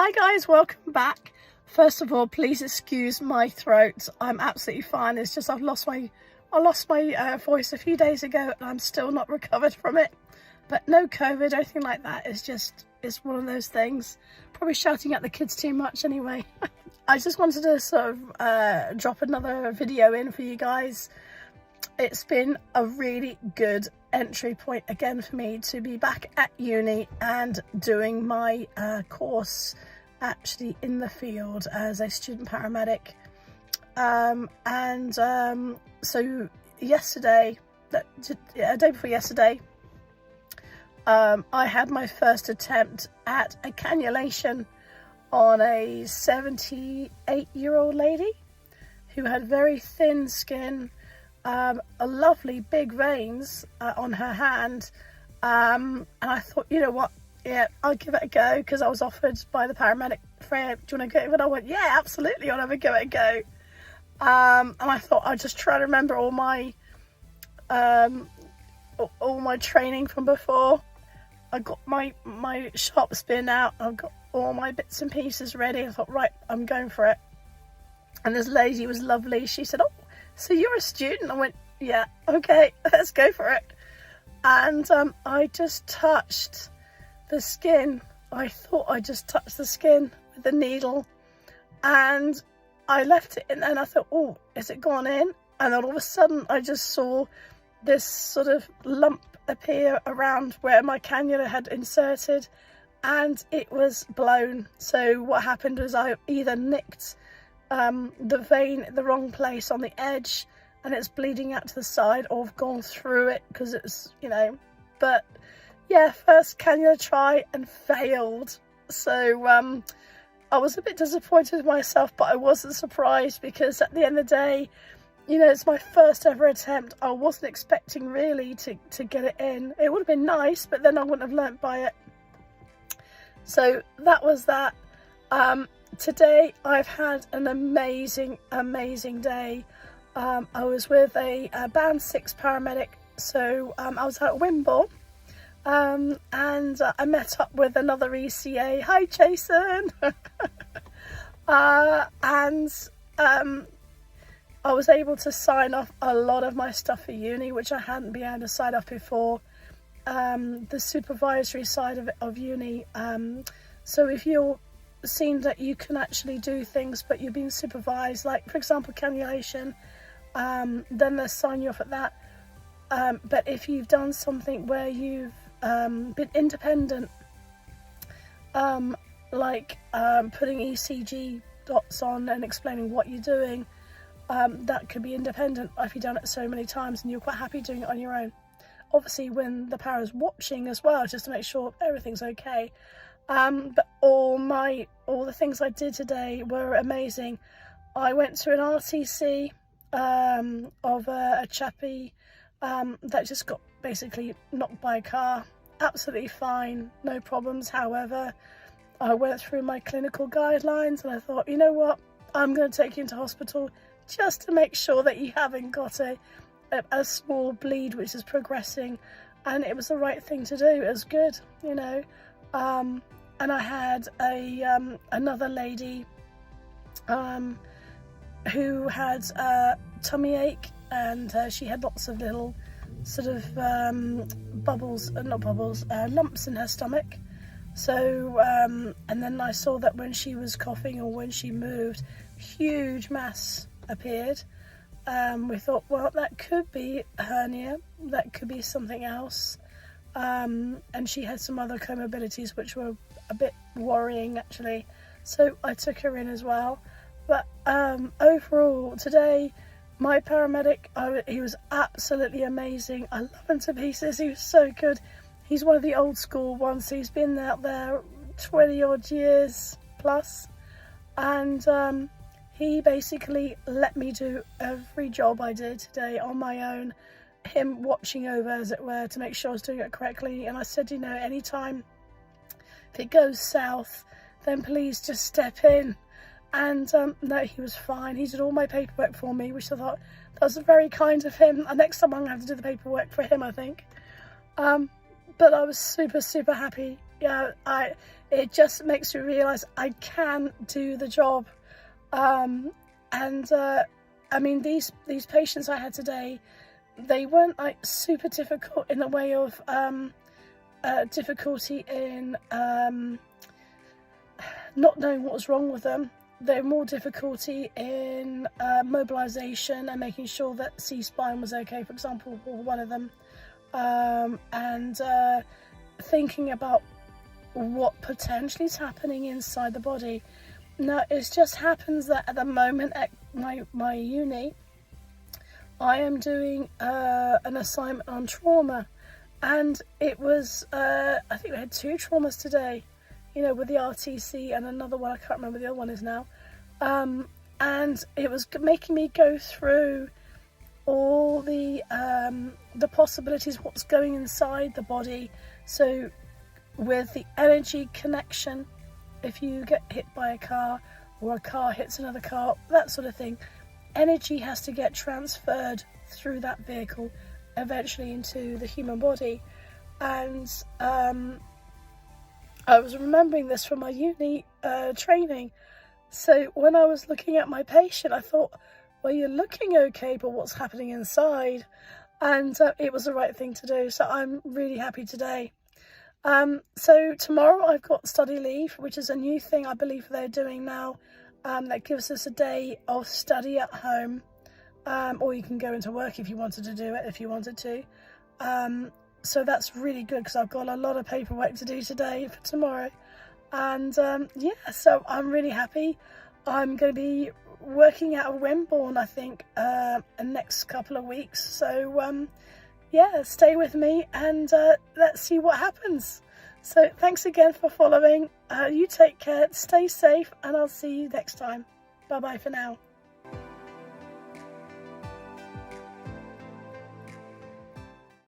Hi guys, welcome back. First of all, please excuse my throat. I'm absolutely fine. It's just I lost my voice a few days ago and I'm still not recovered from it. But no COVID or anything like that. It's one of those things. Probably shouting at the kids too much anyway. I just wanted to sort of drop another video in for you guys. It's been a really good entry point again for me to be back at uni and doing my course actually in the field as a student paramedic. So yesterday, a day before yesterday, I had my first attempt at a cannulation on a 78-year-old lady who had very thin skin, a lovely big veins on her hand, and I thought, you know what, yeah, I'll give it a go, because I was offered by the paramedic, Fred, do you want to go? And I went, yeah, absolutely, I'll have a go at a go. And I thought I'd just try to remember all my training from before. I got my sharp spin out, I've got all my bits and pieces ready. I thought, right, I'm going for it. And this lady was lovely. She said, oh, so you're a student? I went, yeah, okay, let's go for it. And I just touched the skin. I thought I just touched the skin with the needle, and I left it in, and I thought, oh, is it gone in? And then all of a sudden I just saw this sort of lump appear around where my cannula had inserted, and it was blown. So what happened was I either nicked the vein at the wrong place on the edge and it's bleeding out to the side, or I've gone through it because it's, you know, but yeah, first cannula try and failed. So I was a bit disappointed with myself, but I wasn't surprised, because at the end of the day, you know, it's my first ever attempt. I wasn't expecting really to get it in. It would have been nice, but then I wouldn't have learnt by it. So that was that. Today I've had an amazing day. I was with a band 6 paramedic, so I was at Wimborne, and I met up with another ECA. Hi Jason. I was able to sign off a lot of my stuff for uni, which I hadn't been able to sign off before. The supervisory side of uni, so if you're seen that you can actually do things but you're being supervised, like for example cannulation, then they'll sign you off at that. But if you've done something where you've been independent, like putting ECG dots on and explaining what you're doing, that could be independent if you've done it so many times and you're quite happy doing it on your own. Obviously when the para's watching as well, just to make sure everything's okay. But all the things I did today were amazing. I went to an RTC of a chappie that just got basically knocked by a car. Absolutely fine, no problems. However, I went through my clinical guidelines and I thought, you know what, I'm going to take you into hospital just to make sure that you haven't got a small bleed which is progressing. And it was the right thing to do. It was good, you know. And I had another lady who had tummy ache, and she had lots of little sort of lumps in her stomach. So and then I saw that when she was coughing or when she moved, huge mass appeared. We thought, well, that could be a hernia, that could be something else. And she had some other comorbidities which were a bit worrying actually, so I took her in as well. But overall today, my paramedic, he was absolutely amazing. I love him to pieces. He was so good. He's one of the old school ones. He's been out there 20 odd years plus, and he basically let me do every job I did today on my own, him watching over, as it were, to make sure I was doing it correctly. And I said, you know, anytime if it goes south, then please just step in. And no, he was fine. He did all my paperwork for me, which I thought that was very kind of him. And next time I'm going to have to do the paperwork for him, I think. But I was super happy Yeah, it just makes me realise I can do the job. I mean, these patients I had today, they weren't like super difficult in the way of difficulty in not knowing what was wrong with them. They're more difficulty in mobilisation and making sure that C-spine was okay, for example, for one of them, and thinking about what potentially is happening inside the body. Now, it just happens that at the moment at my uni, I am doing an assignment on trauma, and it was, I think we had 2 traumas today, you know, with the RTC and another one, I can't remember what the other one is now, and it was making me go through all the possibilities, what's going inside the body. So with the energy connection, if you get hit by a car or a car hits another car, that sort of thing, energy has to get transferred through that vehicle eventually into the human body. And I was remembering this from my uni training. So when I was looking at my patient, I thought, well, you're looking okay, but what's happening inside? And it was the right thing to do. So I'm really happy today. So tomorrow I've got study leave, which is a new thing I believe they're doing now. That gives us a day of study at home, or you can go into work if you wanted to do it, if you wanted to. So that's really good because I've got a lot of paperwork to do today for tomorrow. And yeah, so I'm really happy. I'm going to be working out of Wimborne, I think, the next couple of weeks. So yeah, stay with me and let's see what happens. So thanks again for following. You take care, stay safe, and I'll see you next time. Bye bye for now.